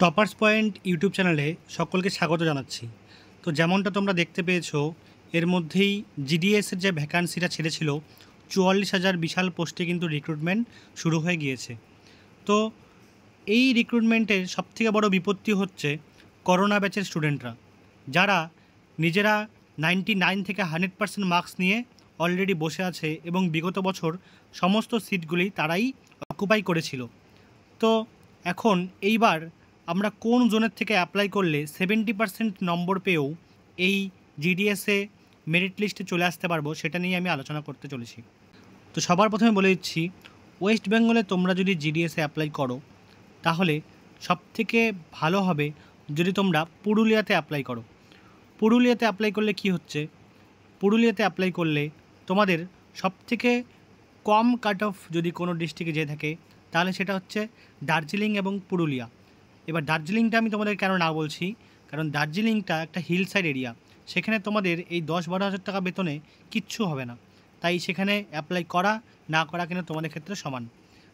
Toppers point YouTube চ্যানেলে সকলকে স্বাগত জানাচ্ছি। তো যেমনটা তোমরা দেখতে পেয়েছো, এর মধ্যেই জিডিএসের যে ভ্যাকান্সিটা ছেড়েছিল 44,000 বিশাল পোস্টে কিন্তু রিক্রুটমেন্ট শুরু হয়ে গিয়েছে। তো এই রিক্রুটমেন্টের সবথেকে বড় বিপত্তি হচ্ছে করোনা ব্যাচের স্টুডেন্টরা, যারা নিজেরা 99 থেকে 100% মার্কস নিয়ে অলরেডি বসে আছে এবং বিগত বছর সমস্ত সিটগুলি তারাই অকুপাই করেছিল। তো এখন এইবার আমরা কোন জোনের থেকে অ্যাপ্লাই করলে 70% নম্বর পেয়েও এই জিডিএসে মেরিট লিস্টে চলে আসতে পারবো, সেটা নিয়ে আমি আলোচনা করতে চলেছি। তো সবার প্রথমে বলে দিচ্ছি, ওয়েস্ট বেঙ্গলে তোমরা যদি জিডিএসে অ্যাপ্লাই করো তাহলে সবথেকে ভালো হবে যদি তোমরা পুরুলিয়াতে অ্যাপ্লাই করো। পুরুলিয়াতে অ্যাপ্লাই করলে কি হচ্ছে, পুরুলিয়াতে অ্যাপ্লাই করলে তোমাদের সবথেকে কম কাট অফ যদি কোনো ডিস্ট্রিক্টে যেয়ে থাকে তাহলে সেটা হচ্ছে দার্জিলিং এবং পুরুলিয়া। এবার দার্জিলিংটা আমি তোমাদের কেন না বলছি, কারণ দার্জিলিংটা একটা হিল সাইড এরিয়া, সেখানে তোমাদের এই 10-12 হাজার টাকা বেতনে কিচ্ছু হবে না। তাই সেখানে অ্যাপ্লাই করা না করা কিন্তু তোমাদের ক্ষেত্রে সমান।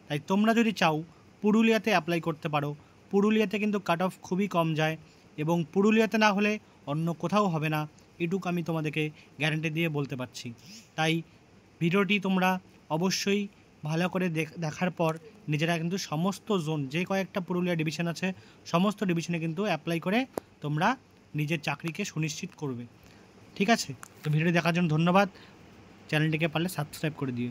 তাই তোমরা যদি চাও পুরুলিয়াতে অ্যাপ্লাই করতে পারো। পুরুলিয়াতে কিন্তু কাট অফ খুবই কম যায় এবং পুরুলিয়াতে না হলে অন্য কোথাও হবে না, এটুকু আমি তোমাদেরকে গ্যারান্টি দিয়ে বলতে পারছি। তাই ভিডিওটি তোমরা অবশ্যই ভালো করে দেখার পর নিজেরা কিন্তু সমস্ত জোন, যে কয়েকটা পুরুলিয়া ডিভিশন আছে সমস্ত ডিভিশনে কিন্তু অ্যাপ্লাই করে তোমরা নিজের চাকরিকে সুনিশ্চিত করবে। ঠিক আছে, তো ভিডিওটি দেখার জন্য ধন্যবাদ। চ্যানেলটিকে পারলে সাবস্ক্রাইব করে দিও।